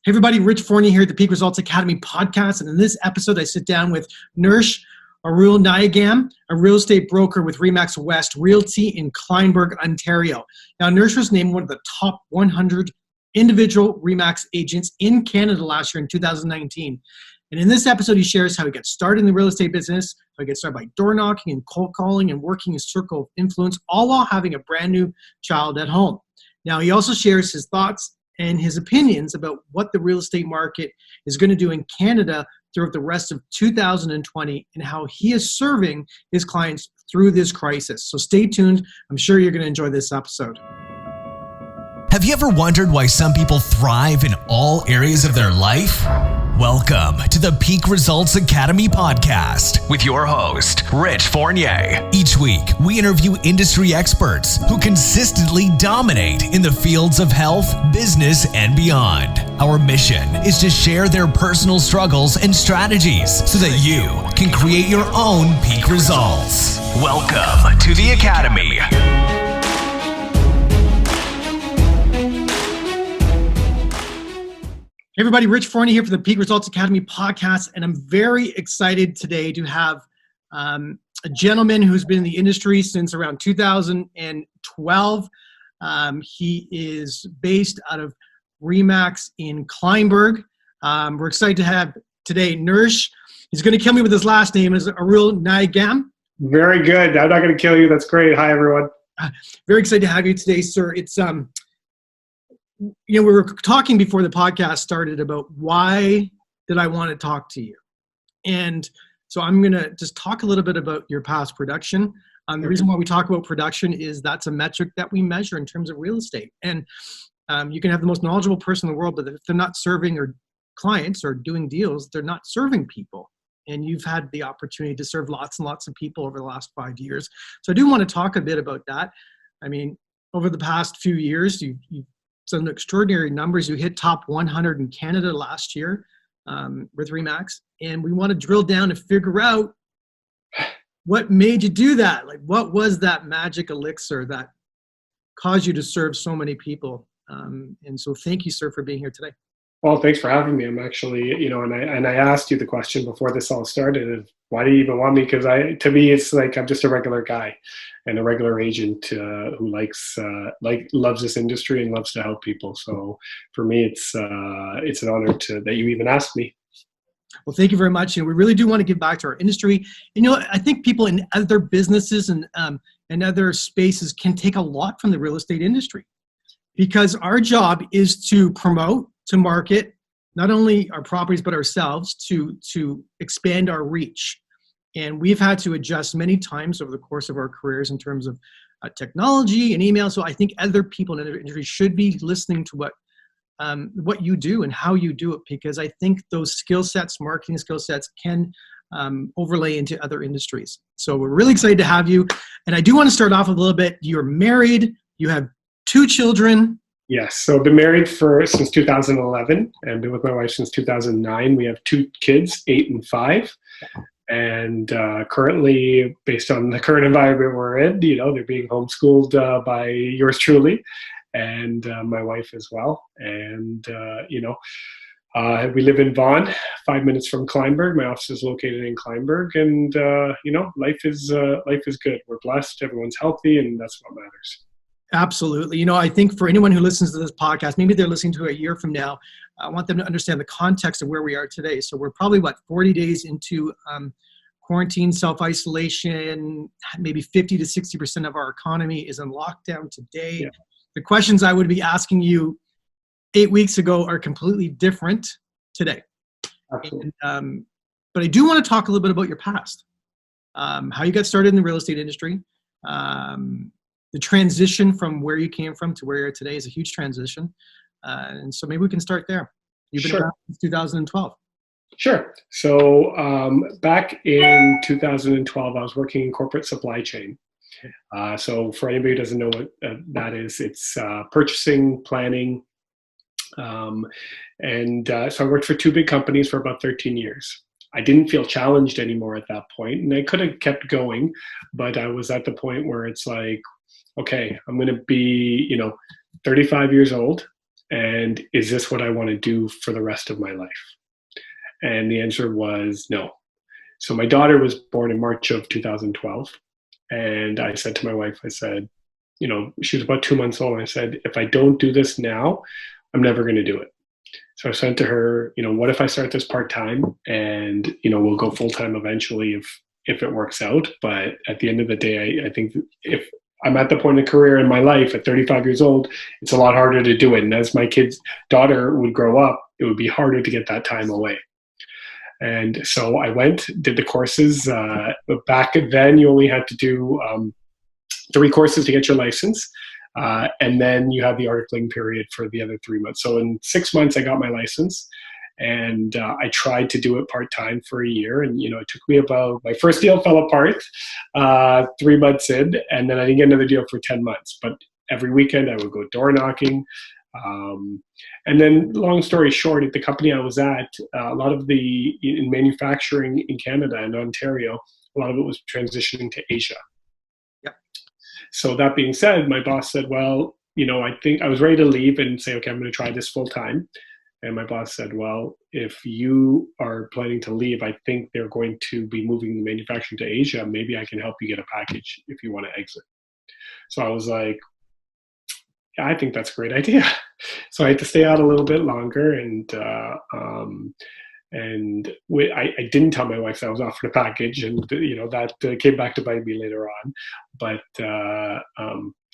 Hey everybody, Rich Fournier here at the Peak Results Academy podcast. And in this episode, I sit down with Nirsh Arulnayagam, a real estate broker with RE/MAX West Realty in Kleinburg, Ontario. Now, Nirsh was named one of the top 100 individual RE/MAX agents in Canada last year in 2019. And in this episode, he shares how he got started in the real estate business, how he got started by door knocking and cold calling and working his circle of influence, all while having a brand new child at home. Now, he also shares his thoughts and his opinions about what the real estate market is going to do in Canada throughout the rest of 2020 and how he is serving his clients through this crisis. So stay tuned. I'm sure you're going to enjoy this episode. Have you ever wondered why some people thrive in all areas of their life? Welcome to the Peak Results Academy podcast with your host, Rich Fournier. Each week, we interview industry experts who consistently dominate in the fields of health, business, and beyond. Our mission is to share their personal struggles and strategies so that you can create your own peak results. Welcome to the Academy. Hey everybody, Rich Fournier here for the Peak Results Academy podcast, and I'm very excited today to have a gentleman who's been in the industry since around 2012. He is based out of RE/MAX in Kleinburg. We're excited to have today Nirsh. He's going to kill me with his last name, is Arulnayagam. Very good. I'm not going to kill you. That's great. Hi everyone. Very excited to have you today, sir. It's we were talking before the podcast started about why did I want to talk to you. And so I'm going to just talk a little bit about your past production. The reason why we talk about production is that's a metric that we measure in terms of real estate. And you can have the most knowledgeable person in the world, but if they're not serving or clients or doing deals, they're not serving people. And you've had the opportunity to serve lots and lots of people over the last 5 years. So I do want to talk a bit about that. I mean, over the past few years, you've some extraordinary numbers. You hit top 100 in Canada last year with RE/MAX, and we want to drill down and figure out what made you do that. Like, what was that magic elixir that caused you to serve so many people? And so, thank you, sir, for being here today. Well, thanks for having me. I'm actually, and I asked you the question before this all started of why do you even want me? Because to me, it's like I'm just a regular guy and a regular agent who loves this industry and loves to help people. So for me, it's an honor that you even asked me. Well, thank you very much. And we really do want to give back to our industry. I think people in other businesses and other spaces can take a lot from the real estate industry, because our job is to promote, to market, not only our properties, but ourselves to expand our reach. And we've had to adjust many times over the course of our careers in terms of technology and email. So I think other people in other industries should be listening to what you do and how you do it, because I think those skill sets, marketing skill sets, can overlay into other industries. So we're really excited to have you. And I do want to start off a little bit. You're married, you have 2 children. Yes. So I've been married since 2011 and been with my wife since 2009. We have 2 kids, 8 and 5. And currently, based on the current environment we're in, they're being homeschooled by yours truly and my wife as well. And, we live in Vaughan, 5 minutes from Kleinburg. My office is located in Kleinburg. And, life is good. We're blessed. Everyone's healthy, and that's what matters. Absolutely. I think for anyone who listens to this podcast, maybe they're listening to it a year from now, I want them to understand the context of where we are today. So we're probably, 40 days into quarantine, self-isolation, maybe 50 to 60% of our economy is in lockdown today. Yeah. The questions I would be asking you 8 weeks ago are completely different today. Absolutely. But I do want to talk a little bit about your past, how you got started in the real estate industry. The transition from where you came from to where you are today is a huge transition. And so maybe we can start there. You've been around since 2012. Sure. So back in 2012, I was working in corporate supply chain. So for anybody who doesn't know what that is, it's purchasing, planning. So I worked for 2 big companies for about 13 years. I didn't feel challenged anymore at that point, and I could have kept going, but I was at the point where it's like, okay, I'm going to be, 35 years old, And is this what I want to do for the rest of my life? And the answer was no. So my daughter was born in March of 2012. And I said to my wife, I said, she was about 2 months old. And I said, if I don't do this now, I'm never going to do it. So I said to her, what if I start this part-time and, we'll go full-time eventually if it works out. But at the end of the day, I think if I'm at the point of career in my life at 35 years old, it's a lot harder to do it. And as my daughter would grow up, it would be harder to get that time away. And so I did the courses. Back then, you only had to do 3 courses to get your license. And then you have the articling period for the other 3 months. So in 6 months, I got my license. And I tried to do it part-time for a year. And, it took me my first deal fell apart 3 months in. And then I didn't get another deal for 10 months. But every weekend I would go door knocking. And then long story short, at the company I was at, a lot of in manufacturing in Canada and Ontario, a lot of it was transitioning to Asia. Yep. So that being said, my boss said, well, I think I was ready to leave and say, okay, I'm going to try this full time. And my boss said, well, if you are planning to leave, I think they're going to be moving the manufacturing to Asia. Maybe I can help you get a package if you want to exit. So I was like, yeah, I think that's a great idea. So I had to stay out a little bit longer, and I didn't tell my wife that I was offered a package, and that came back to bite me later on. But I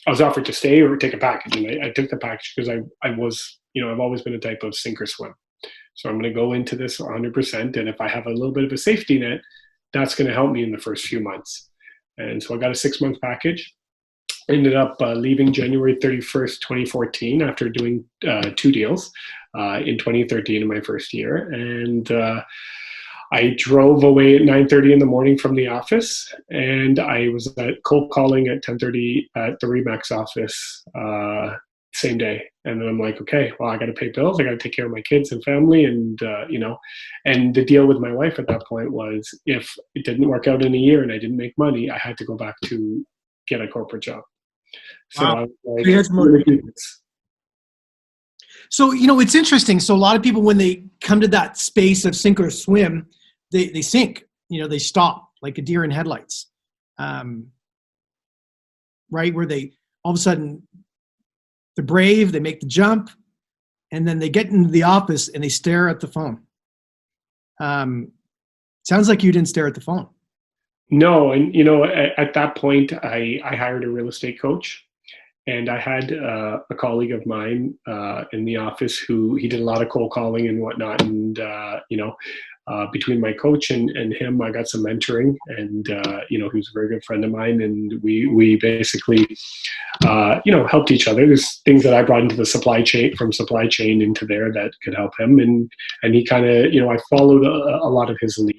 was offered to stay or take a package, and I took the package because I was, I've always been a type of sink or swim. So I'm going to go into this 100%, and if I have a little bit of a safety net, that's going to help me in the first few months. And so I got a 6-month package. Ended up leaving January 31st, 2014 after doing 2 deals in 2013 in my first year. And I drove away at 9:30 in the morning from the office, and I was at cold calling at 10:30 at the Remax office same day. And then I'm like, okay, well, I got to pay bills. I got to take care of my kids and family. And, and the deal with my wife at that point was if it didn't work out in a year and I didn't make money, I had to go back to get a corporate job. So wow. I was like, so, it's interesting. So a lot of people, when they come to that space of sink or swim, they sink, they stop like a deer in headlights, right? Where they, all of a sudden, they're brave, they make the jump, and then they get into the office and they stare at the phone. Sounds like you didn't stare at the phone. No, and at that point, I hired a real estate coach, and I had a colleague of mine in the office who he did a lot of cold calling and whatnot, and between my coach and him, I got some mentoring, and he was a very good friend of mine, and we basically helped each other. There's things that I brought into the supply chain into there that could help him, and he kind of I followed a lot of his lead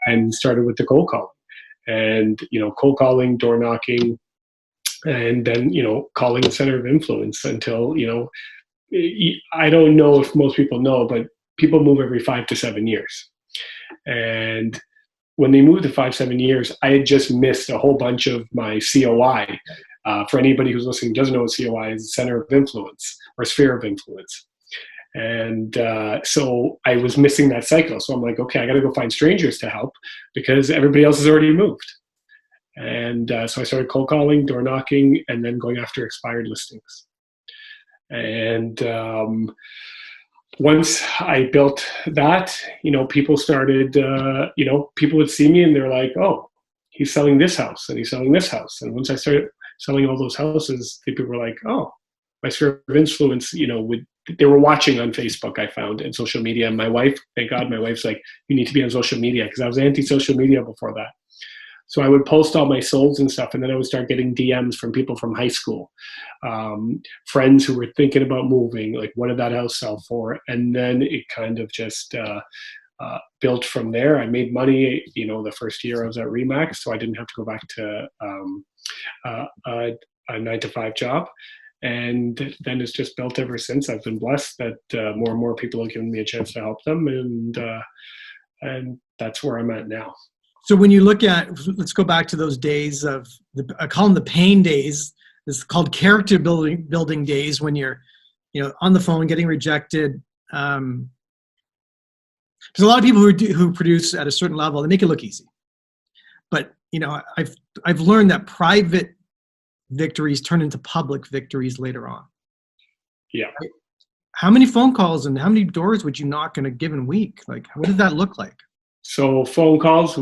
and started with the cold calling. And, cold calling, door knocking, and then, calling the center of influence until, I don't know if most people know, but people move every 5 to 7 years. And when they moved to 5-7 years, I had just missed a whole bunch of my COI. For anybody who's listening who doesn't know what COI is, center of influence or sphere of influence. And so I was missing that cycle. So I'm like, okay, I got to go find strangers to help because everybody else has already moved. And so I started cold calling, door knocking, and then going after expired listings. And once I built that, people started, people would see me and they're like, oh, he's selling this house and he's selling this house. And once I started selling all those houses, people were like, oh, my sphere of influence, they were watching on Facebook, I found, and social media. And my wife, thank God, my wife's like, you need to be on social media, because I was anti-social media before that. So I would post all my solds and stuff, and then I would start getting DMs from people from high school, friends who were thinking about moving, like, what did that house sell for? And then it kind of just built from there. I made money, the first year I was at Remax, so I didn't have to go back to a 9-to-5 job. And then it's just built ever since. I've been blessed that more and more people have given me a chance to help them, and that's where I'm at now. So when you look at, let's go back to those days I call them the pain days. It's called character building days when you're on the phone, getting rejected. There's a lot of people who produce at a certain level. They make it look easy, but I've learned that private victories turn into public victories later on. Yeah. How many phone calls and how many doors would you knock in a given week? Like, what did that look like? So phone calls,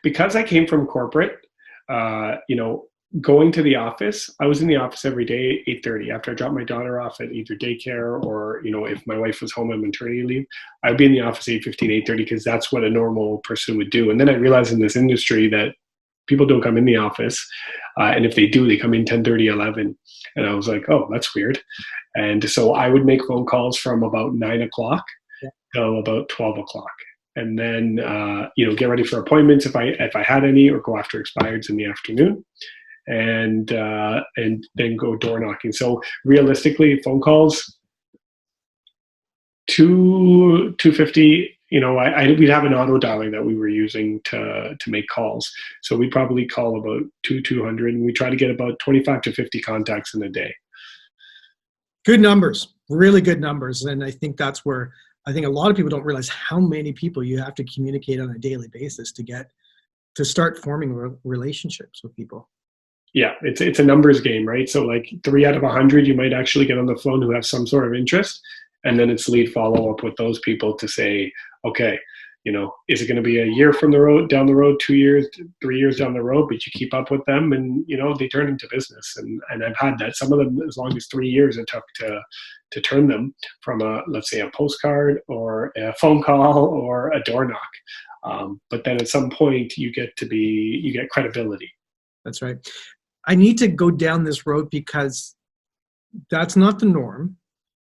because I came from corporate, going to the office, I was in the office every day at 8:30 after I dropped my daughter off at either daycare or, if my wife was home on maternity leave, I'd be in the office 8:15, 8:30 because that's what a normal person would do. And then I realized in this industry that people don't come in the office. And if they do, they come in 10:30, 11. And I was like, oh, that's weird. And so I would make phone calls from about 9 o'clock till about 12 o'clock. And then, get ready for appointments if I had any, or go after expireds in the afternoon, and then go door knocking. So realistically, phone calls, 250. We'd have an auto dialer that we were using to make calls. So we'd probably call about 200, and we try to get about 25 to 50 contacts in a day. Good numbers, really good numbers. And I think that's where I think a lot of people don't realize how many people you have to communicate on a daily basis to start forming relationships with people. Yeah, it's a numbers game, right? So like 3 out of 100, you might actually get on the phone who have some sort of interest. And then it's lead follow up with those people to say, okay, is it going to be a year down the road, 2 years, 3 years down the road, but you keep up with them and, they turn into business. And I've had that. Some of them, as long as 3 years it took to turn them from let's say a postcard or a phone call or a door knock. But then at some point you get credibility. That's right. I need to go down this road because that's not the norm.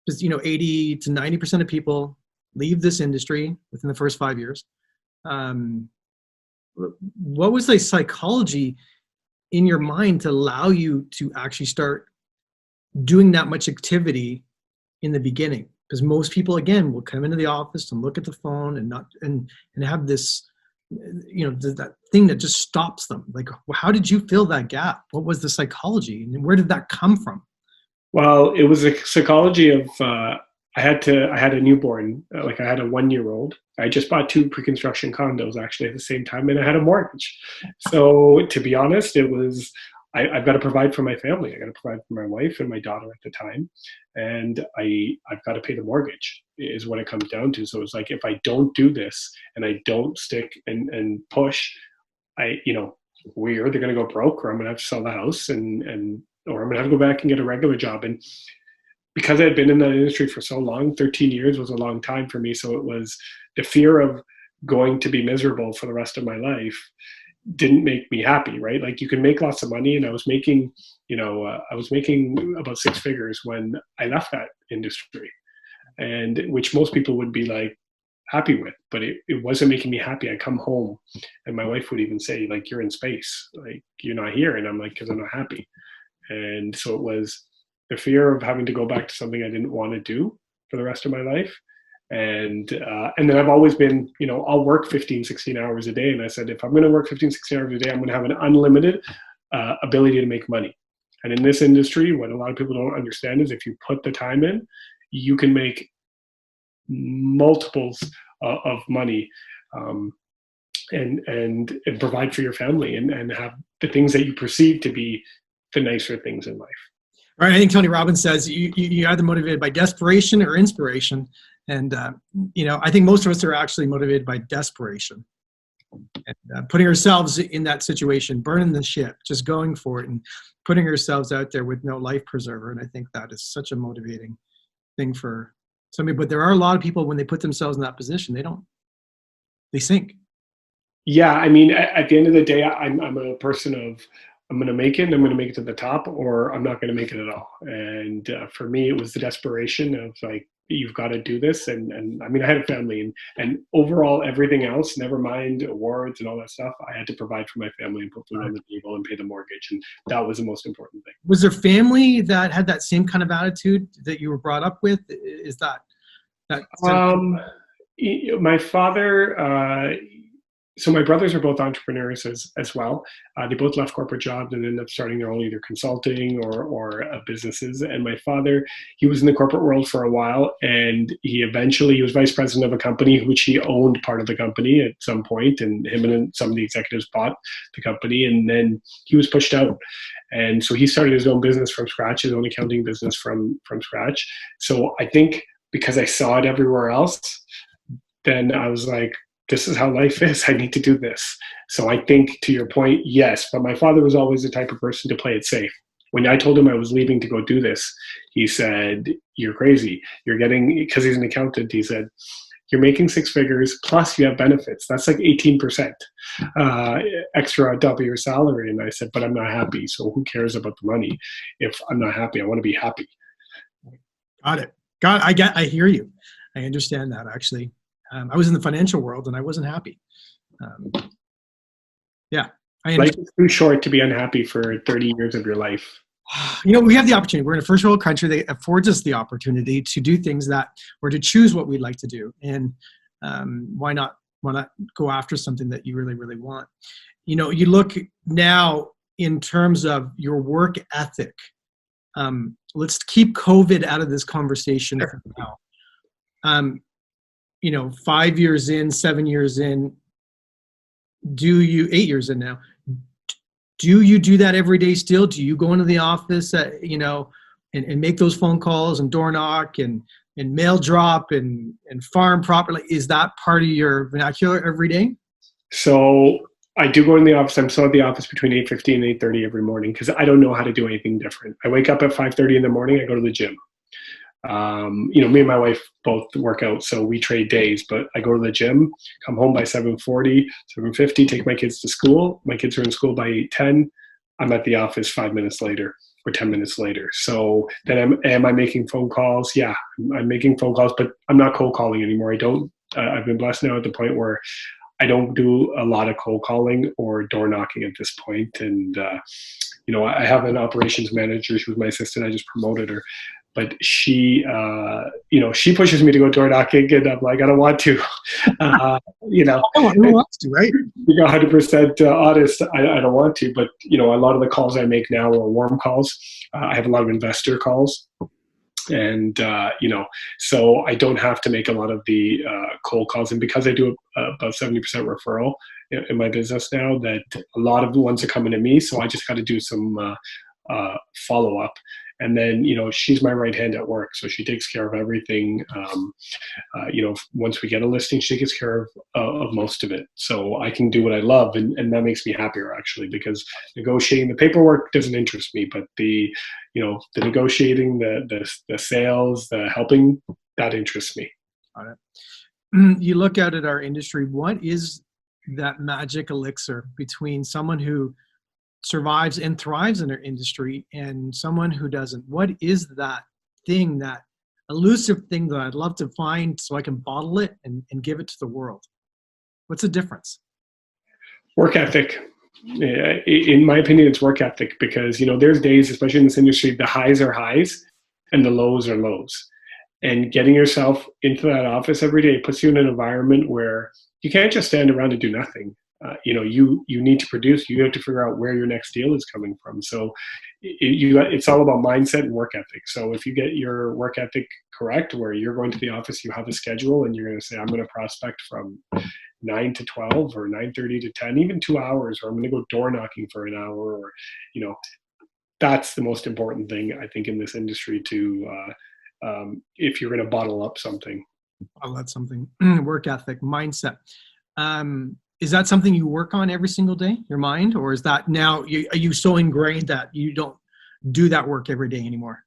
Because 80 to 90% of people leave this industry within the first 5 years. What was the psychology in your mind to allow you to actually start doing that much activity in the beginning? Because most people, again, will come into the office and look at the phone and have this, that thing that just stops them. Like, how did you fill that gap? What was the psychology, and where did that come from? Well, it was a psychology of I had a newborn, like I had a 1-year-old. I just bought 2 pre-construction condos actually at the same time, and I had a mortgage. So to be honest, it was I've got to provide for my family. I got to provide for my wife and my daughter at the time, and I've got to pay the mortgage is what it comes down to. So it's like, if I don't do this and I don't stick and push, we're either going to go broke, or I'm going to have to sell the house or I'm going to have to go back and get a regular job. And because I had been in that industry for so long, 13 years was a long time for me. So it was the fear of going to be miserable for the rest of my life didn't make me happy, right? Like, you can make lots of money, and I was making about 6 figures when I left that industry, and which most people would be like happy with, but it wasn't making me happy. I come home and my wife would even say, like, you're in space, like you're not here. And I'm like, because I'm not happy. And so it was the fear of having to go back to something I didn't want to do for the rest of my life. And then I've always been, I'll work 15, 16 hours a day. And I said, if I'm going to work 15, 16 hours a day, I'm going to have an unlimited ability to make money. And in this industry, what a lot of people don't understand is if you put the time in, you can make multiples of money and provide for your family and have the things that you perceive to be the nicer things in life. All right. I think Tony Robbins says you either motivated by desperation or inspiration. And, I think most of us are actually motivated by desperation. And, putting ourselves in that situation, burning the ship, just going for it and putting ourselves out there with no life preserver. And I think that is such a motivating thing for somebody. But there are a lot of people, when they put themselves in that position, they sink. Yeah. I mean, at the end of the day, I'm a person of, I'm going to make it, and I'm going to make it to the top, or I'm not going to make it at all. And for me, it was the desperation of like, you've got to do this. And I mean, I had a family, and overall everything else, never mind awards and all that stuff, I had to provide for my family and put food on the table and pay the mortgage. And that was the most important thing. Was there family that had that same kind of attitude that you were brought up with? Is that my father, So my brothers are both entrepreneurs as well. They both left corporate jobs and ended up starting their own either consulting or businesses. And my father, he was in the corporate world for a while, and he was vice president of a company, which he owned part of the company at some point, and him and some of the executives bought the company, and then he was pushed out. And so he started his own business from scratch, his own accounting business from scratch. So I think because I saw it everywhere else, then I was like, this is how life is. I need to do this. So I think, to your point, yes, but my father was always the type of person to play it safe. When I told him I was leaving to go do this, he said, you're crazy. You're getting, because he's an accountant, he said, you're making six figures, plus you have benefits. That's like 18% extra on top of your salary. And I said, but I'm not happy. So who cares about the money? If I'm not happy, I want to be happy. Got it. I hear you. I understand that, actually. I was in the financial world and I wasn't happy. Yeah. Life is too short to be unhappy for 30 years of your life. You know, we have the opportunity. We're in a first world country that affords us the opportunity to do things that, or to choose what we'd like to do. And why not go after something that you really, really want? You know, you look now in terms of your work ethic. Let's keep COVID out of this conversation for now. You know, 5 years in, 7 years in, 8 years in now, do you do that every day still? Do you go into the office, you know, and make those phone calls and door knock and mail drop and farm properly? Is that part of your vernacular every day? So I do go in the office. I'm still at the office between 8:15 and 8:30 every morning because I don't know how to do anything different. I wake up at 5:30 in the morning. I go to the gym. You know, me and my wife both work out, so we trade days, but I go to the gym, come home by 7:40, 7:50, take my kids to school. My kids are in school by 8:10. I'm at the office 5 minutes later or 10 minutes later. So then am I making phone calls? Yeah, I'm making phone calls, but I'm not cold calling anymore. I've been blessed now at the point where I don't do a lot of cold calling or door knocking at this point. And, you know, I have an operations manager. She was my assistant. I just promoted her. But she, you know, she pushes me to go door knocking, and I'm like, I don't want to. You know, Who wants to, right? You know, 100% honest. I don't want to. But you know, a lot of the calls I make now are warm calls. I have a lot of investor calls, and you know, so I don't have to make a lot of the cold calls. And because I do about 70% referral in my business now, that a lot of the ones are coming to me. So I just got to do some follow up. And then, you know, she's my right hand at work. So she takes care of everything. You know, once we get a listing, she takes care of most of it. So I can do what I love. And that makes me happier, actually, because negotiating the paperwork doesn't interest me. But the negotiating, the sales, the helping, that interests me. Got it. You look out at our industry, what is that magic elixir between someone who survives and thrives in our industry and someone who doesn't? What is that thing, that elusive thing that I'd love to find so I can bottle it and give it to the world? What's the difference? Work ethic. In my opinion, it's work ethic, because, you know, there's days, especially in this industry, the highs are highs and the lows are lows. And getting yourself into that office every day puts you in an environment where you can't just stand around and do nothing. You know, you need to produce. You have to figure out where your next deal is coming from. So it's all about mindset and work ethic. So if you get your work ethic correct, where you're going to the office, you have a schedule, and you're going to say, I'm going to prospect from 9 to 12 or 9:30 to 10, even 2 hours, or I'm going to go door knocking for an hour, or, you know, that's the most important thing, I think, in this industry to, if you're going to bottle up something. Bottle up something. Work ethic, mindset. Is that something you work on every single day, your mind? Or is that now, are you so ingrained that you don't do that work every day anymore?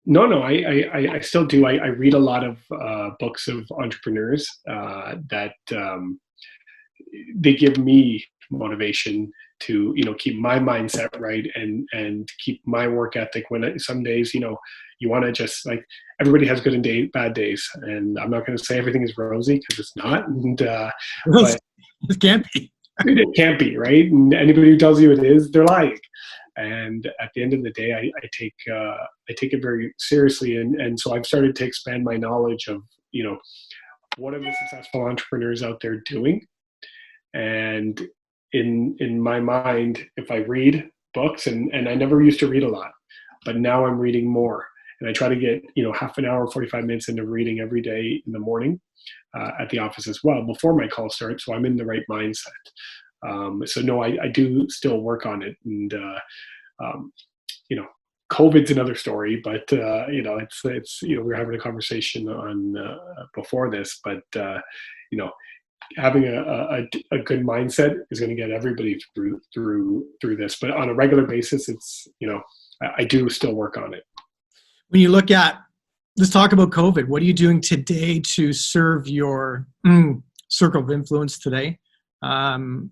No, I still do. I read a lot of books of entrepreneurs that they give me motivation to, you know, keep my mindset right and keep my work ethic. When some days, you know, you want to just, like, everybody has good and bad days, and I'm not going to say everything is rosy, because it's not. And but it can't be. It can't be, right? And anybody who tells you it is, they're lying. And at the end of the day, I take it very seriously, and so I've started to expand my knowledge of, you know, what are the successful entrepreneurs out there doing, And in my mind, if I read books, and I never used to read a lot, but now I'm reading more. And I try to get, half an hour, 45 minutes into reading every day in the morning at the office as well before my call starts. So I'm in the right mindset. So no, I do still work on it. And, COVID's another story, but, it's we were having a conversation on before this, but, having a good mindset is going to get everybody through this. But on a regular basis, it's, I do still work on it. When you look at, let's talk about COVID. What are you doing today to serve your circle of influence today, to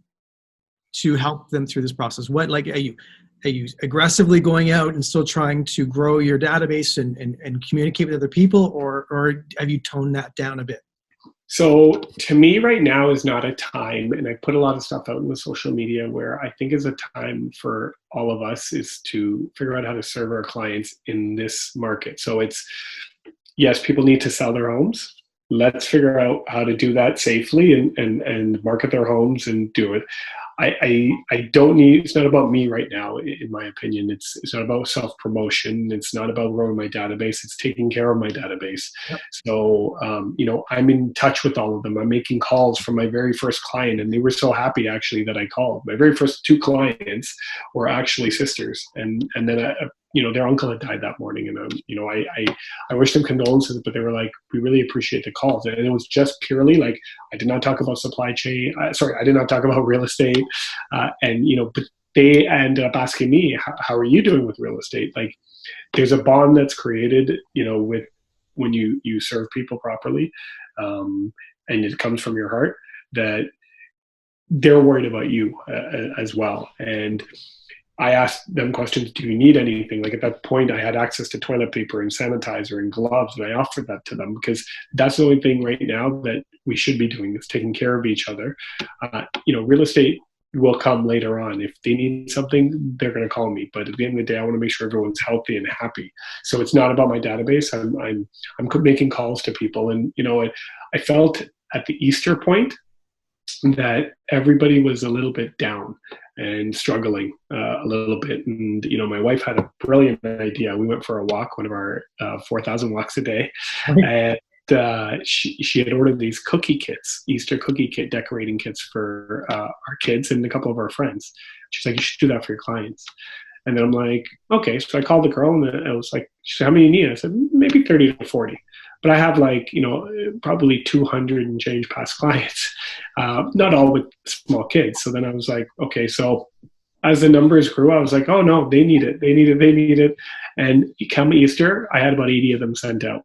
help them through this process? What, like, are you aggressively going out and still trying to grow your database and communicate with other people, or have you toned that down a bit? So to me right now is not a time, and I put a lot of stuff out in the social media where I think is a time for all of us is to figure out how to serve our clients in this market. So it's, yes, people need to sell their homes. Let's figure out how to do that safely and market their homes and do it. I don't need, it's not about me right now, in my opinion. It's not about self-promotion. It's not about growing my database. It's taking care of my database. Yep. So, I'm in touch with all of them. I'm making calls from my very first client, and they were so happy actually that I called. My very first 2 clients were actually sisters. And then their uncle had died that morning, and I wished them condolences, but they were like, we really appreciate the calls. And it was just purely like, I did not talk about supply chain. I did not talk about real estate. But they ended up asking me, how are you doing with real estate? Like, there's a bond that's created, with when you serve people properly, and it comes from your heart, that they're worried about you as well. And I asked them questions, do you need anything? Like, at that point, I had access to toilet paper and sanitizer and gloves, and I offered that to them because that's the only thing right now that we should be doing, is taking care of each other. Real estate will come later on. If they need something, they're going to call me. But at the end of the day, I want to make sure everyone's healthy and happy. So it's not about my database. I'm making calls to people. And, I felt at the Easter point that everybody was a little bit down and struggling a little bit. And, my wife had a brilliant idea. We went for a walk, one of our 4,000 walks a day. And she had ordered these cookie kits, Easter cookie kit decorating kits for our kids and a couple of our friends. She's like, you should do that for your clients. And then I'm like, okay. So I called the girl, and I was like, she said, how many you need? I said, maybe 30 to 40. But I have probably 200 and change past clients, not all with small kids. So then I was like, okay. So as the numbers grew, I was like, oh no, they need it. And come Easter, I had about 80 of them sent out.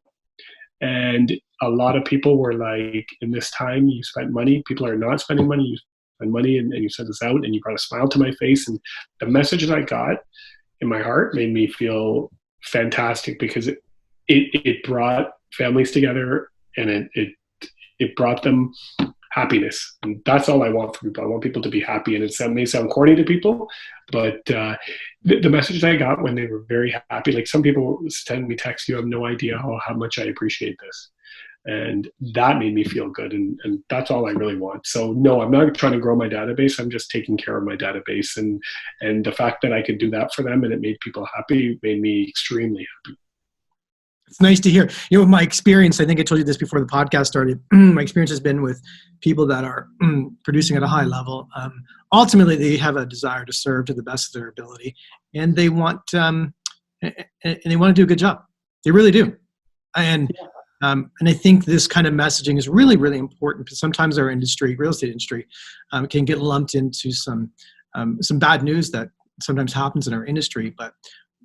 And a lot of people were like, in this time, you spent money. People are not spending money. You spend money and you sent this out, and you brought a smile to my face. And the message that I got in my heart made me feel fantastic, because it brought families together, and it brought them happiness. And that's all I want from people. I want people to be happy. And it may sound corny to people, but the message I got when they were very happy, like some people send me texts, you have no idea how much I appreciate this. And that made me feel good. And that's all I really want. So no, I'm not trying to grow my database. I'm just taking care of my database. And the fact that I could do that for them and it made people happy made me extremely happy. It's nice to hear. My experience, I think I told you this before the podcast started, my experience has been with people that are producing at a high level. Ultimately, they have a desire to serve to the best of their ability, and they want to do a good job. They really do. And I think this kind of messaging is really, really important, because sometimes our industry, real estate industry, can get lumped into some bad news that sometimes happens in our industry. But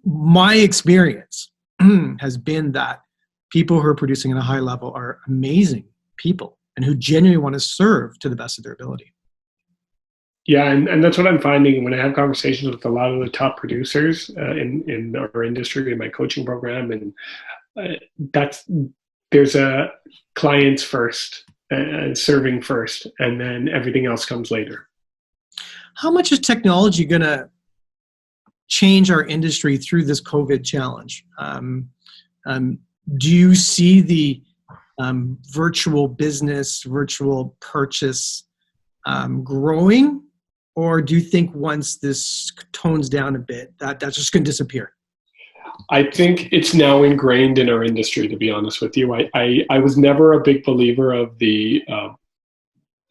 my experience has been that people who are producing at a high level are amazing people and who genuinely want to serve to the best of their ability. Yeah, and that's what I'm finding when I have conversations with a lot of the top producers in our industry, in my coaching program, and there's a clients first, serving first, and then everything else comes later. How much is technology going to change our industry through this COVID challenge? Do you see the virtual business, virtual purchase growing, or do you think once this tones down a bit, that's just going to disappear? I think it's now ingrained in our industry, to be honest with you. I was never a big believer of the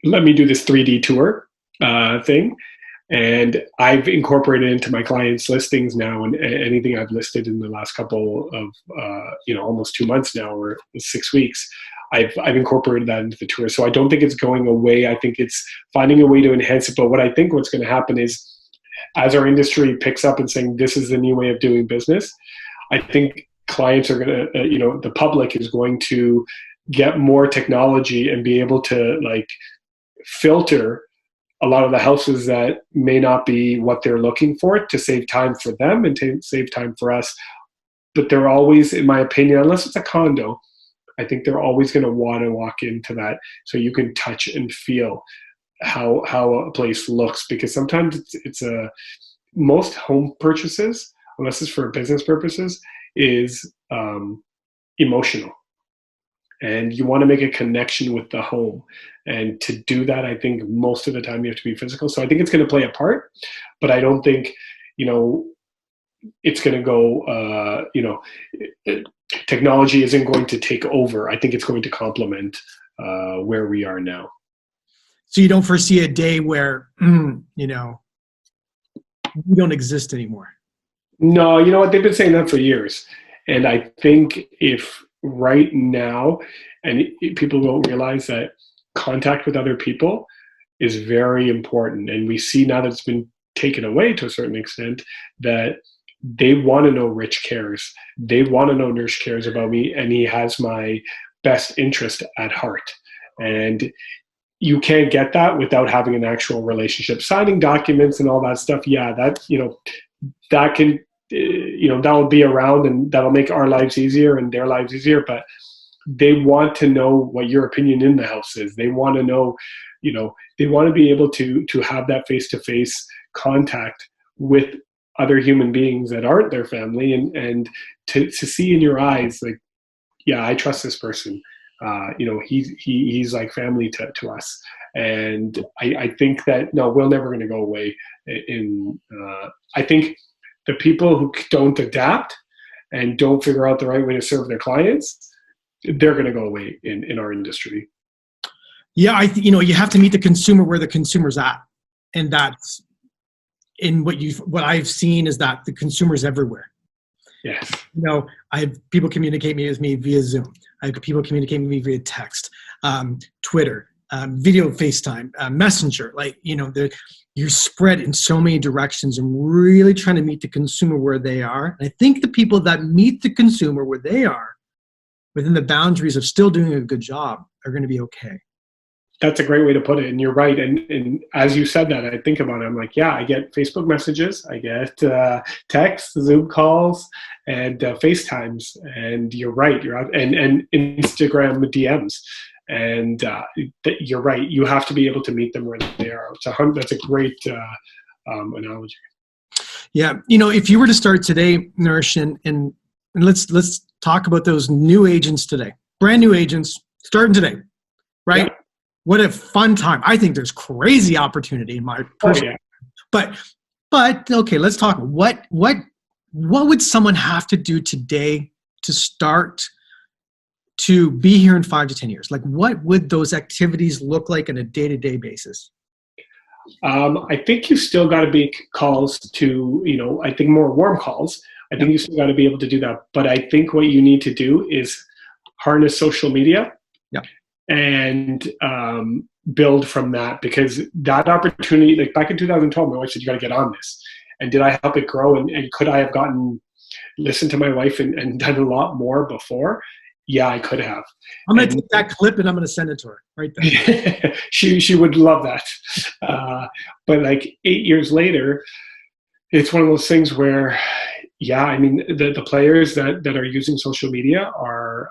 let me do this 3D tour thing. And I've incorporated into my clients' listings now, and anything I've listed in the last couple of, almost 2 months now, or 6 weeks, I've incorporated that into the tour. So I don't think it's going away. I think it's finding a way to enhance it. But what I think what's going to happen is, as our industry picks up and saying this is the new way of doing business, I think clients are going to, the public is going to get more technology and be able to filter a lot of the houses that may not be what they're looking for, to save time for them and to save time for us. But they're always, in my opinion, unless it's a condo, I think they're always going to want to walk into that so you can touch and feel how a place looks. Because sometimes it's most home purchases, unless it's for business purposes, is emotional. And you want to make a connection with the home. And to do that, I think most of the time you have to be physical. So I think it's going to play a part, but I don't think, it's going to go, technology isn't going to take over. I think it's going to complement where we are now. So you don't foresee a day where, we don't exist anymore? No, you know what? They've been saying that for years. And I think if right now, and people don't realize that contact with other people is very important. And we see now that it's been taken away to a certain extent, that they want to know Rich cares. They want to know Nirsh cares about me, and he has my best interest at heart. And you can't get that without having an actual relationship. Signing documents and all that stuff, yeah, that can, that'll be around, and that'll make our lives easier and their lives easier. But they want to know what your opinion in the house is. They want to know, they want to be able to have that face-to-face contact with other human beings that aren't their family, and to see in your eyes, like, yeah, I trust this person. He's like family to us. And I think that, no, we're never going to go away. I think the people who don't adapt and don't figure out the right way to serve their clients, they're going to go away in our industry. Yeah, you have to meet the consumer where the consumer's at, and that's in what I've seen is that the consumer's everywhere. Yes. I have people communicate with me via Zoom. I have people communicate with me via text, Twitter, video FaceTime, Messenger. You spread in so many directions, and really trying to meet the consumer where they are. And I think the people that meet the consumer where they are, within the boundaries of still doing a good job, are going to be okay. That's a great way to put it. And you're right. And as you said that, I think about it. I'm like, yeah, I get Facebook messages, I get texts, Zoom calls, and FaceTimes. And you're right. You're out, and Instagram DMs. And you're right. You have to be able to meet them where they are. That's a great analogy. Yeah. If you were to start today, Nirsh, and let's talk about those new agents today, brand new agents starting today, right? Yeah. What a fun time. I think there's crazy opportunity in my personal. Oh, yeah. But okay, let's talk. What would someone have to do today to start to be here in 5 to 10 years? What would those activities look like on a day-to-day basis? I think you still got to make calls to, I think more warm calls. I think you still got to be able to do that. But I think what you need to do is harness social media. Yeah. And build from that, because that opportunity, like back in 2012, my wife said, you got to get on this. And did I help it grow? And could I have listened to my wife and done a lot more before? Yeah, I could have. I'm going to take that clip and I'm going to send it to her right there. She would love that. But 8 years later, it's one of those things where, yeah, I mean, the players that are using social media are,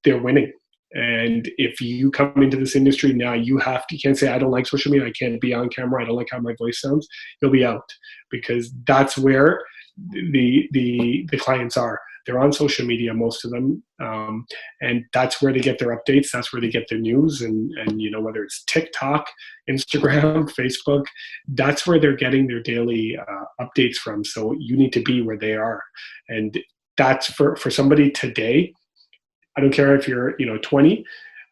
they're winning. And if you come into this industry now, you can't say, I don't like social media, I can't be on camera, I don't like how my voice sounds. You'll be out, because that's where the clients are. they're on social media, most of them. And that's where they get their updates. That's where they get their news. And whether it's TikTok, Instagram, Facebook, that's where they're getting their daily updates from. So you need to be where they are. And that's for somebody today. I don't care if you're 20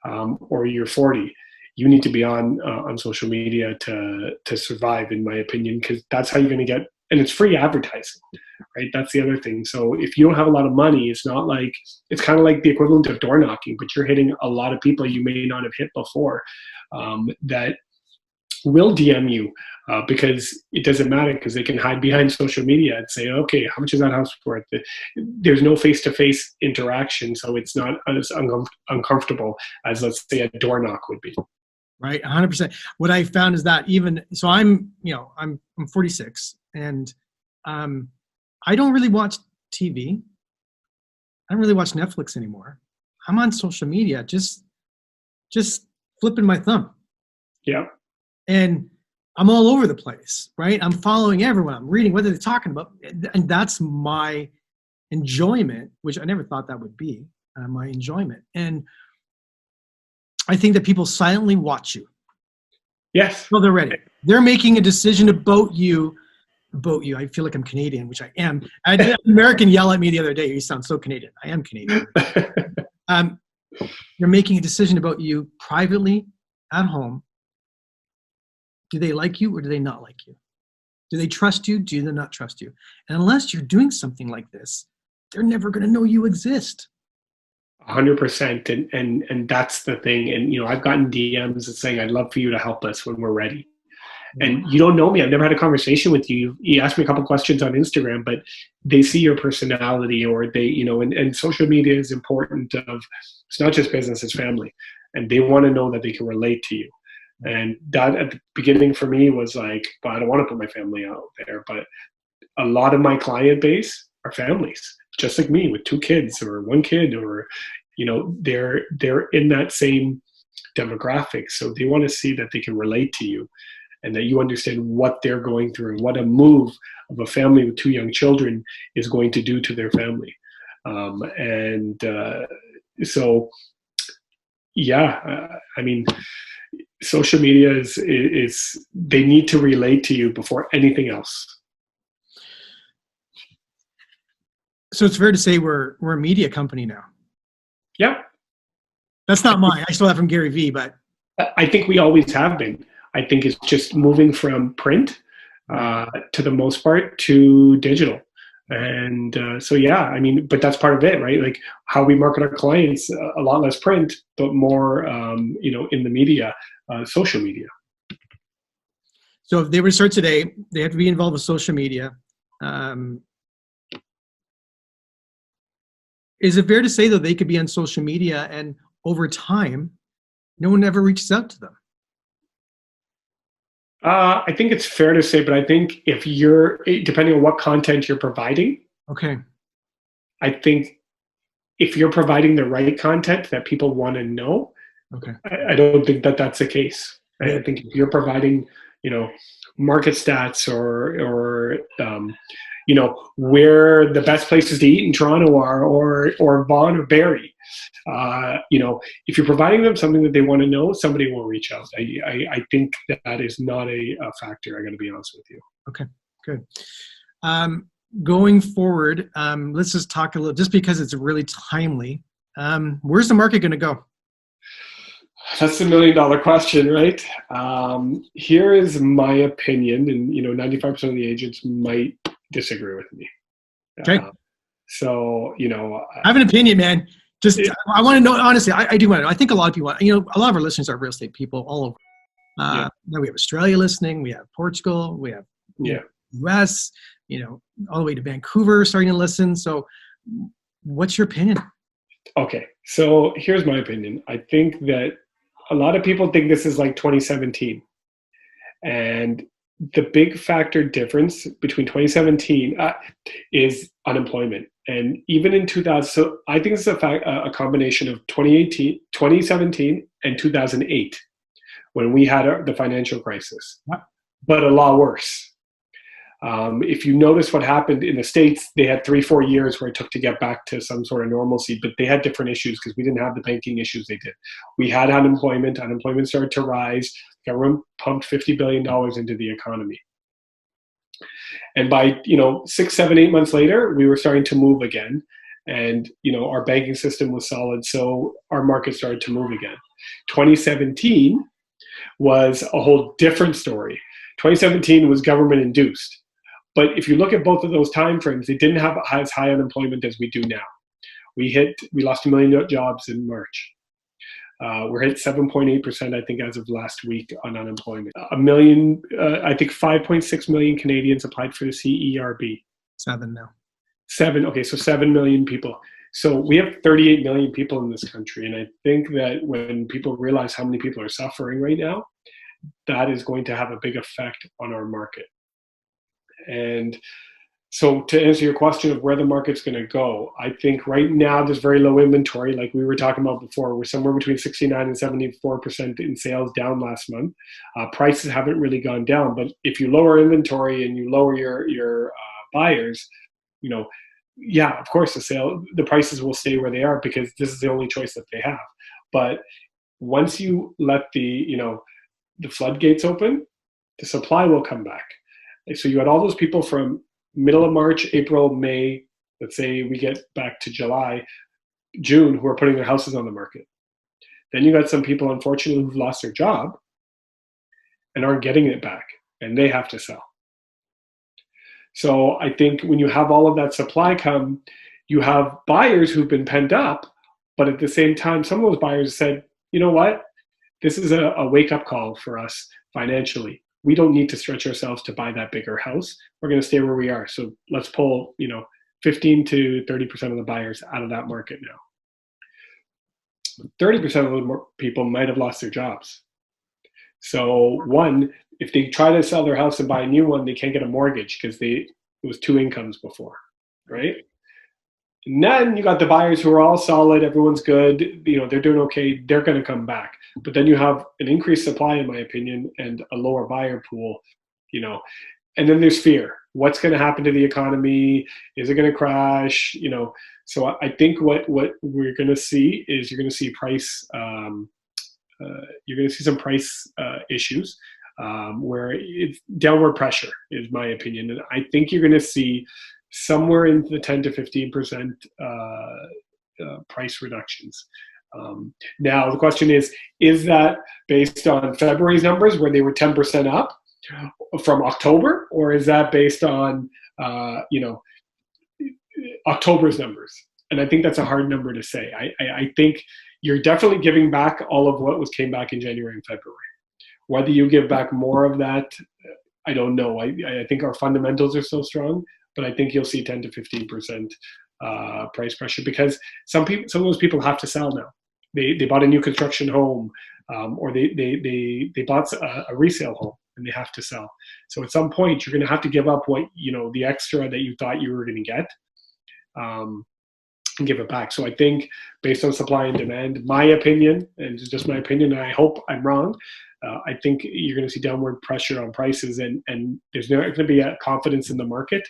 or you're 40. You need to be on social media to survive, in my opinion, because that's how you're going to get. And it's free advertising, right? That's the other thing. So if you don't have a lot of money, it's not like, it's kind of like the equivalent of door knocking, but you're hitting a lot of people you may not have hit before that will DM you because it doesn't matter, because they can hide behind social media and say, okay, how much is that house worth? There's no face-to-face interaction, so it's not as uncomfortable as, let's say, a door knock would be. Right, 100%. What I found is that I'm 46, and I don't really watch TV. I don't really watch Netflix anymore. I'm on social media, just flipping my thumb. Yeah. And I'm all over the place, right? I'm following everyone. I'm reading what they're talking about, and that's my enjoyment, which I never thought that would be my enjoyment. And I think that people silently watch you. Yes. Well, they're ready. They're making a decision about you. I feel like I'm Canadian, which I am. I had an American yell at me the other day. You sound so Canadian. I am Canadian. They're making a decision about you privately at home. Do they like you or do they not like you? Do they trust you? Do they not trust you? And unless you're doing something like this, they're never going to know you exist. 100%. And that's the thing. And, I've gotten DMs saying, I'd love for you to help us when we're ready. And you don't know me. I've never had a conversation with you. You asked me a couple questions on Instagram, but they see your personality, or they, and social media is important. It's not just business, it's family. And they want to know that they can relate to you. And that at the beginning for me was like, well, I don't want to put my family out there. But a lot of my client base are families, just like me, with 2 kids or 1 kid, or, they're in that same demographic. So they want to see that they can relate to you, and that you understand what they're going through and what a move of a family with 2 young children is going to do to their family. So, yeah, I mean, social media is they need to relate to you before anything else. So it's fair to say we're a media company now. Yeah. That's not mine. I stole that from Gary Vee, but I think we always have been. I think it's just moving from print to the most part to digital. And so, yeah, I mean, but that's part of it, right? Like how we market our clients, a lot less print, but more, in the media, social media. So if they were to start today, they have to be involved with social media. Is it fair to say, though, they could be on social media and over time, no one ever reaches out to them? I think it's fair to say, but I think if depending on what content you're providing, okay, I think if you're providing the right content that people want to know, okay, I don't think that that's the case. I think if you're providing, market stats or where the best places to eat in Toronto are, or Vaughan or Barrie, if you're providing them something that they want to know, somebody will reach out. I think that is not a factor. I got to be honest with you. Okay, good. Going forward, let's just talk a little, just because it's really timely. Where's the market going to go? That's the $1 million question, right? Here is my opinion, and 95% of the agents might disagree with me. Okay. I have an opinion, man. I want to know, honestly, I do want to know. I think a lot of people, a lot of our listeners are real estate people all over. Now we have Australia listening, we have Portugal, we have US, all the way to Vancouver starting to listen. So what's your opinion? Okay. So here's my opinion. I think that a lot of people think this is like 2017. And the big factor difference between 2017 is unemployment. And even in 2000, so I think it's a combination of 2017 and 2008, when we had the financial crisis, but a lot worse. If you notice what happened in the States, they had 3-4 years where it took to get back to some sort of normalcy, but they had different issues because we didn't have the banking issues they did. We had unemployment. Unemployment started to rise. The government pumped $50 billion into the economy. And by 6, 7, 8 months later, we were starting to move again. And our banking system was solid, so our market started to move again. 2017 was a whole different story. 2017 was government induced. But if you look at both of those timeframes, they didn't have as high unemployment as we do now. We lost 1 million jobs in March. We're hit 7.8%, I think, as of last week on unemployment. I think 5.6 million Canadians applied for the CERB. 7 now. 7, okay, so 7 million people. So we have 38 million people in this country. And I think that when people realize how many people are suffering right now, that is going to have a big effect on our market. And so to answer your question of where the market's going to go, I think right now there's very low inventory. Like we were talking about before, we're somewhere between 69 and 74% in sales down last month. Prices haven't really gone down, but if you lower inventory and you lower your buyers, yeah, of course the prices will stay where they are because this is the only choice that they have. But once you let the floodgates open, the supply will come back. So you had all those people from middle of March, April, May, let's say we get back to July, June, who are putting their houses on the market. Then you got some people, unfortunately, who've lost their job and aren't getting it back, and they have to sell. So I think when you have all of that supply come, you have buyers who've been pent up, but at the same time, some of those buyers said, you know what? This is a wake-up call for us financially. We don't need to stretch ourselves to buy that bigger house. We're going to stay where we are. So let's pull, 15 to 30% of the buyers out of that market now. 30% of those people might have lost their jobs. So one, if they try to sell their house and buy a new one, they can't get a mortgage because it was 2 incomes before, right? And then you got the buyers who are all solid, everyone's good, they're doing okay, they're going to come back. But then you have an increased supply, in my opinion, and a lower buyer pool, and then there's fear. What's going to happen to the economy? Is it going to crash? So I think what we're going to see is you're going to see price, you're going to see some price issues where it's downward pressure, is my opinion. And I think you're going to see somewhere in the 10 to 15% price reductions. Now, the question is that based on February's numbers where they were 10% up from October, or is that based on, October's numbers? And I think that's a hard number to say. I think you're definitely giving back all of what came back in January and February. Whether you give back more of that, I don't know. I think our fundamentals are so strong, but I think you'll see 10 to 15% price pressure because some of those people have to sell now. They bought a new construction home, or they bought a resale home and they have to sell. So at some point, you're going to have to give up what the extra that you thought you were going to get, and give it back. So I think based on supply and demand, my opinion, and it's just my opinion, and I hope I'm wrong, I think you're going to see downward pressure on prices, and there's not going to be a confidence in the market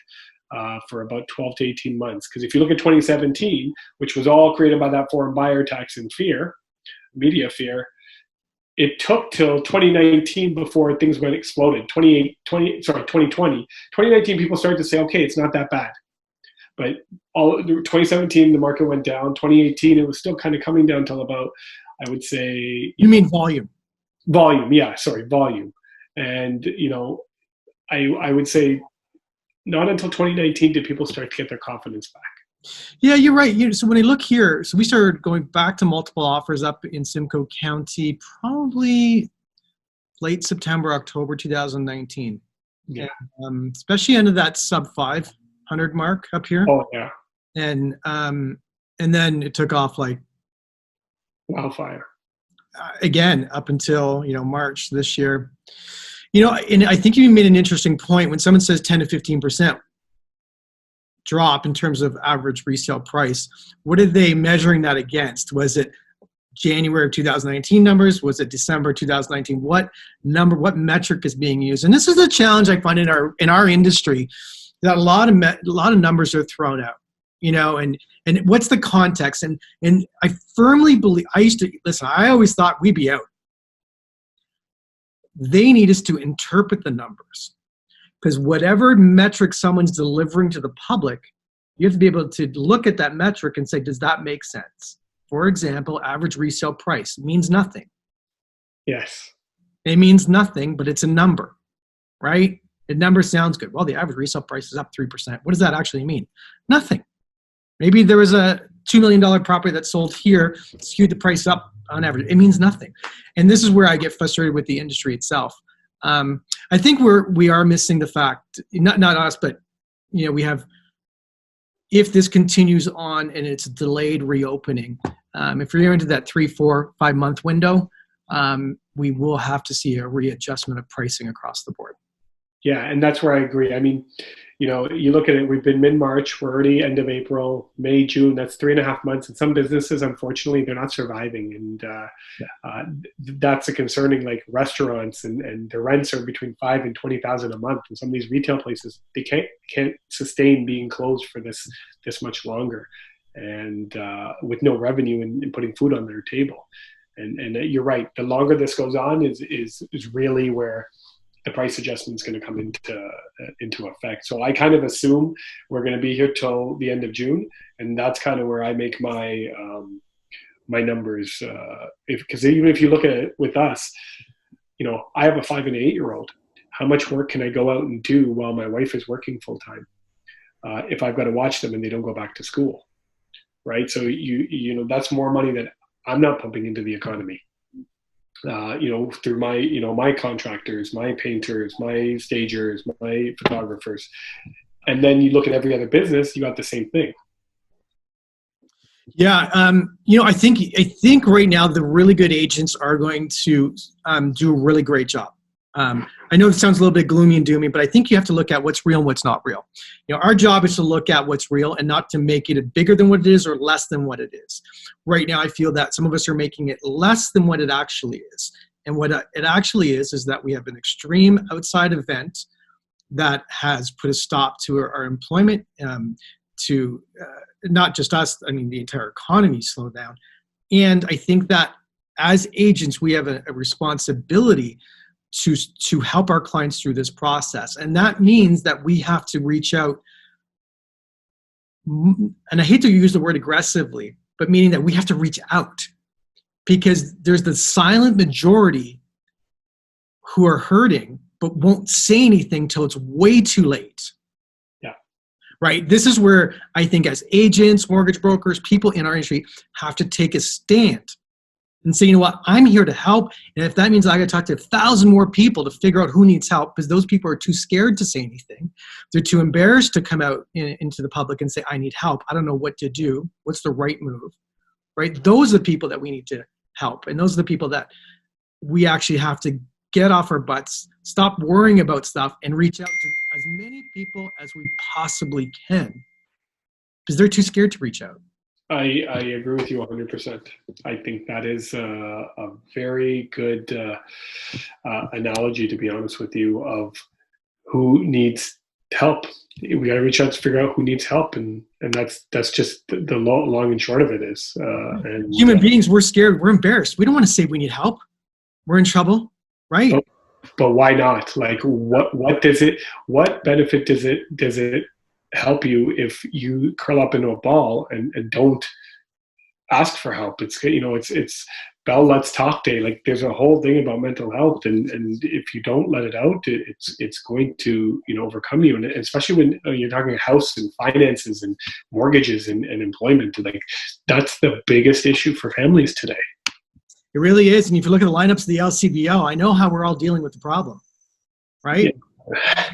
for about 12 to 18 months. Because if you look at 2017, which was all created by that foreign buyer tax and fear, media fear, it took till 2019 before things went exploded. 2020, 2019, people started to say, okay, it's not that bad. But 2017, the market went down. 2018, it was still kind of coming down till about, I would say. You mean volume? Volume, yeah, sorry, volume. And, I would say not until 2019 did people start to get their confidence back. Yeah, you're right. So when I look here, so we started going back to multiple offers up in Simcoe County probably late September, October 2019. Yeah. And, especially under that sub 500 mark up here. Oh, yeah. And then it took off like wildfire. Again, up until, March this year. And I think you made an interesting point when someone says 10 to 15% drop in terms of average resale price. What are they measuring that against? Was it January of 2019 numbers? Was it December 2019? What metric is being used? And this is a challenge I find in our industry, that a lot of numbers are thrown out, and what's the context? And I firmly believe, I always thought we'd be out. They need us to interpret the numbers, because whatever metric someone's delivering to the public, you have to be able to look at that metric and say, does that make sense? For example, average resale price means nothing. Yes. It means nothing, but it's a number, right? The number sounds good. Well, the average resale price is up 3%. What does that actually mean? Nothing. Maybe there was a $2 million property that sold here, skewed the price up on average. It means nothing. And this is where I get frustrated with the industry itself. I think we are missing the fact, not us, but we have, if this continues on and it's delayed reopening, if you're into that 3, 4, 5 month window, we will have to see a readjustment of pricing across the board. Yeah, and that's where I agree. I mean, you look at it, we've been mid-March, we're already end of April, May, June, that's 3.5 months. And some businesses, unfortunately, they're not surviving. And that's a concerning, like restaurants and the rents are between $5,000 and $20,000 a month. And some of these retail places, they can't sustain being closed for this much longer, and with no revenue and putting food on their table. And you're right, the longer this goes on is really where the price adjustment is going to come into effect. So I kind of assume we're going to be here till the end of June, and that's kind of where I make my my numbers. Because even if you look at it with us, I have a 5 and 8-year-old. How much work can I go out and do while my wife is working full time? If I've got to watch them and they don't go back to school, right? So that's more money that I'm not pumping into the economy. Through my contractors, my painters, my stagers, my photographers. And then you look at every other business, you got the same thing. Yeah. I think right now the really good agents are going to do a really great job. I know it sounds a little bit gloomy and doomy, but I think you have to look at what's real and what's not real. Our job is to look at what's real and not to make it bigger than what it is or less than what it is. Right now, I feel that some of us are making it less than what it actually is. And what it actually is that we have an extreme outside event that has put a stop to our employment, to not just us, I mean, the entire economy slowed down. And I think that as agents, we have a responsibility to help our clients through this process. And that means that we have to reach out, and I hate to use the word aggressively, but meaning that we have to reach out, because there's the silent majority who are hurting but won't say anything till it's way too late. Yeah. Right? This is where I think as agents, mortgage brokers, people in our industry have to take a stand and say, I'm here to help. And if that means I got to talk to 1,000 more people to figure out who needs help, because those people are too scared to say anything. They're too embarrassed to come out into the public and say, I need help. I don't know what to do. What's the right move? Right? Those are the people that we need to help. And those are the people that we actually have to get off our butts, stop worrying about stuff, and reach out to as many people as we possibly can, because they're too scared to reach out. I agree with you 100%. I think that is a very good analogy, to be honest with you, of who needs help. We got to reach out to figure out who needs help, and that's just the long and short of it is. And human beings, we're scared, we're embarrassed. We don't want to say we need help. We're in trouble, right? But why not? Like, what benefit does it help you if you curl up into a ball and don't ask for help? It's Bell Let's Talk Day. Like, there's a whole thing about mental health, and if you don't let it out, it's going to overcome you, and especially when you're talking house and finances and mortgages and employment. Like, that's the biggest issue for families today. It really is. And if you look at the lineups of the LCBO, I know how we're all dealing with the problem, right? Yeah.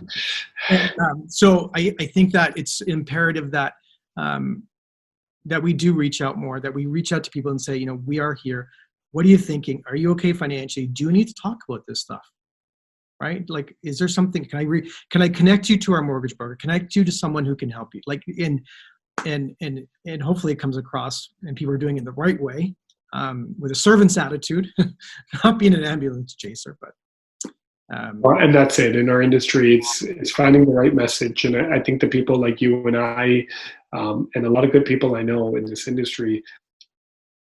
And, so I think that it's imperative that that we do reach out more, that we reach out to people and say, we are here. What are you thinking? Are you okay financially? Do you need to talk about this stuff? Right? Like, is there something? Can I connect you to our mortgage broker? Connect you to someone who can help you? Like, and hopefully it comes across and people are doing it the right way. with a servant's attitude, not being an ambulance chaser, but. Well, and that's it. In our industry, it's finding the right message. And I think the people like you and I, and a lot of good people I know in this industry,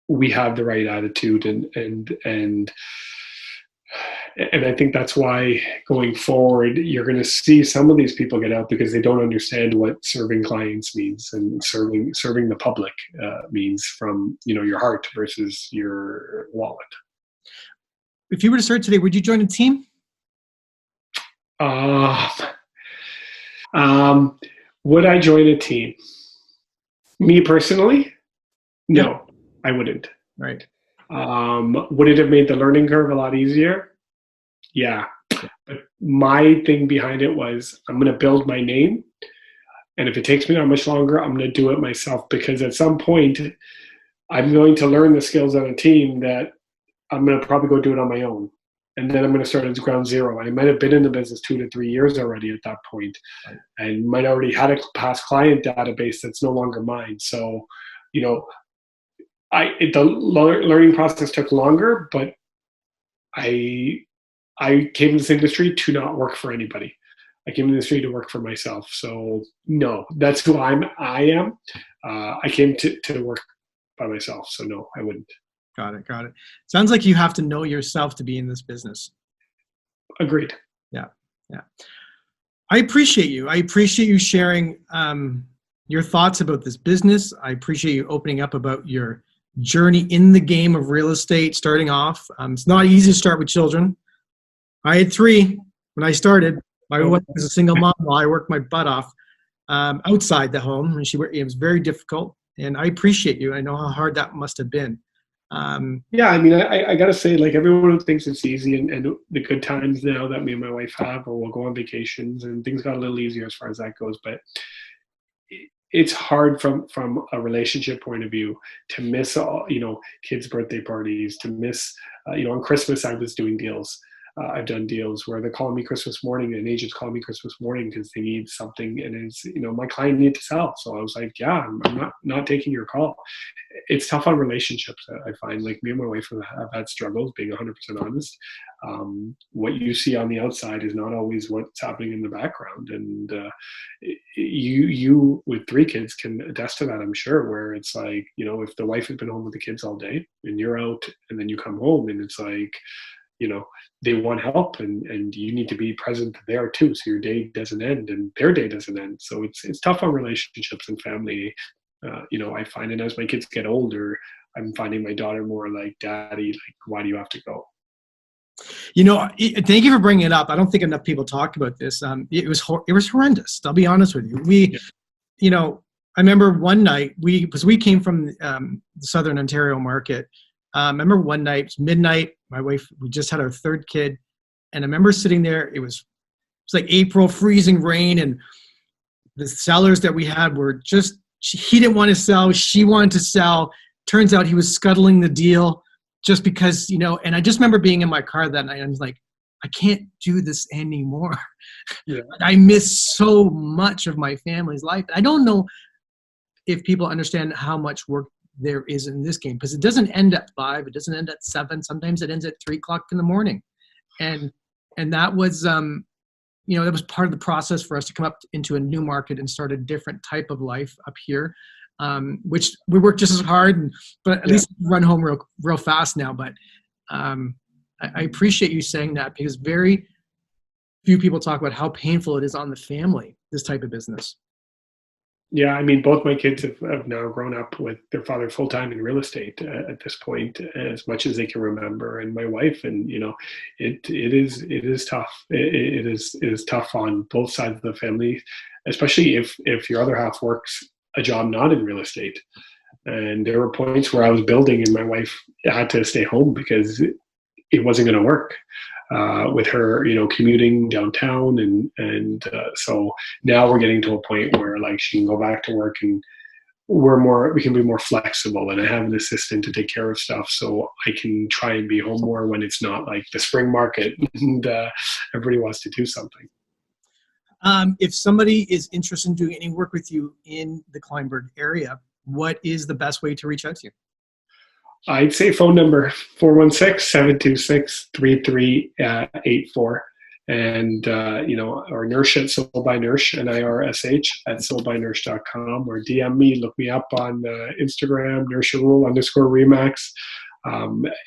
we have the right attitude, and I think that's why going forward, you're going to see some of these people get out because they don't understand what serving clients means and serving the public means from your heart versus your wallet. If you were to start today, would you join a team? Would I join a team? Me personally? No, I wouldn't. Right. Would it have made the learning curve a lot easier? Yeah. But my thing behind it was, I'm going to build my name. And if it takes me that much longer, I'm going to do it myself, because at some point I'm going to learn the skills on a team that I'm going to probably go do it on my own. And then I'm going to start at ground zero. I might have been in the business 2 to 3 years already at that point, and might already had a past client database that's no longer mine. So, the learning process took longer, but I came in this industry to not work for anybody. I came in the industry to work for myself. So no, that's who I am. I came to work by myself. So no, I wouldn't. Got it. Sounds like you have to know yourself to be in this business. Agreed. Yeah. I appreciate you. I appreciate you sharing your thoughts about this business. I appreciate you opening up about your journey in the game of real estate, starting off. It's not easy to start with children. I had 3 when I started. My wife was a single mom while I worked my butt off outside the home, and it was very difficult. And I appreciate you. I know how hard that must have been. Yeah, I mean, I got to say, like, everyone who thinks it's easy, and the good times now that me and my wife have, or we'll go on vacations, and things got a little easier as far as that goes. But it's hard from a relationship point of view to miss all, kids' birthday parties, to miss, on Christmas I was doing deals. I've done deals where they're calling me Christmas morning, and agents call me Christmas morning because they need something, and it's, my client needed to sell. So I was like, yeah, I'm not taking your call. It's tough on relationships. I find, like, me and my wife have had struggles, being 100% honest. What you see on the outside is not always what's happening in the background. And you with 3 kids can attest to that, I'm sure, where it's like, if the wife has been home with the kids all day and you're out, and then you come home and it's like, they want help, and you need to be present there too, so your day doesn't end and their day doesn't end. So it's tough on relationships and family. I find it as my kids get older, I'm finding my daughter more like, Daddy, like, why do you have to go? Thank you for bringing it up. I don't think enough people talk about this. It was horrendous. I'll be honest with you. I remember one night because we came from the Southern Ontario market. I remember one night, it was midnight. My wife, we just had our 3rd kid, and I remember sitting there. It was like April, freezing rain, and the sellers that we had were he didn't want to sell. She wanted to sell. Turns out he was scuttling the deal just because, and I just remember being in my car that night. I was like, I can't do this anymore. Yeah. I miss so much of my family's life. I don't know if people understand how much work there is in this game, because it doesn't end at 5, it doesn't end at 7. Sometimes it ends at 3 o'clock in the morning. And that was, that was part of the process for us to come up into a new market and start a different type of life up here, which we work just as hard, but at least run home real fast now. But I appreciate you saying that, because very few people talk about how painful it is on the family, this type of business. Yeah, I mean, both my kids have now grown up with their father full-time in real estate at this point, as much as they can remember, and my wife, and it is tough. It is tough on both sides of the family, especially if your other half works a job not in real estate. And there were points where I was building, and my wife had to stay home because it wasn't going to work. With her, commuting downtown, and so now we're getting to a point where, like, she can go back to work, and we can be more flexible, and I have an assistant to take care of stuff, so I can try and be home more when it's not like the spring market and everybody wants to do something. If somebody is interested in doing any work with you in the Kleinburg area, what is the best way to reach out to you? I'd say phone number 416-726-3384. And, or Nirsh at Sold by Nirsh, Nirsh at soldbynirsh.com, or DM me, look me up on Instagram, Nirsh_Remax.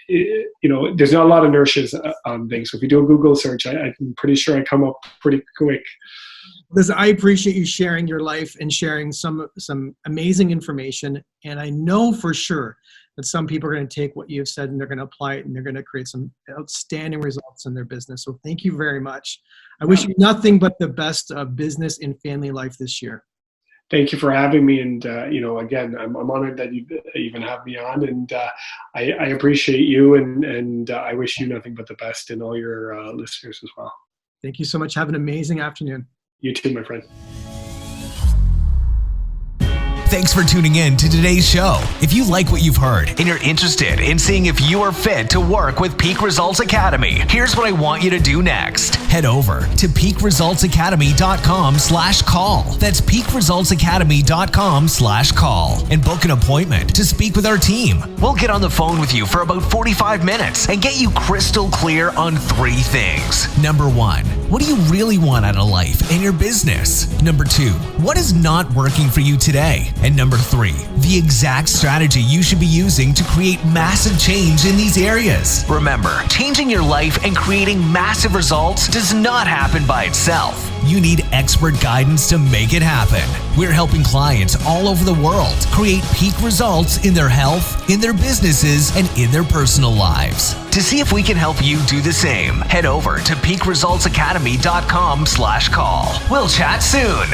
There's not a lot of Nirshes on things. So if you do a Google search, I'm pretty sure I come up pretty quick. Listen, I appreciate you sharing your life and sharing some amazing information. And I know for sure that some people are going to take what you've said and they're going to apply it and they're going to create some outstanding results in their business. So thank you very much. I wish you nothing but the best of business and family life this year. Thank you for having me. And, again, I'm honored that you even have me on. And I appreciate you. And I wish you nothing but the best in all your listeners as well. Thank you so much. Have an amazing afternoon. You too, my friend. Thanks for tuning in to today's show. If you like what you've heard and you're interested in seeing if you are fit to work with Peak Results Academy, here's what I want you to do next. Head over to peakresultsacademy.com/call. That's peakresultsacademy.com/call and book an appointment to speak with our team. We'll get on the phone with you for about 45 minutes and get you crystal clear on 3 things. Number 1, what do you really want out of life and your business? Number 2, what is not working for you today? And number 3, the exact strategy you should be using to create massive change in these areas. Remember, changing your life and creating massive results does not happen by itself. You need expert guidance to make it happen. We're helping clients all over the world create peak results in their health, in their businesses, and in their personal lives. To see if we can help you do the same, head over to peakresultsacademy.com/call. We'll chat soon.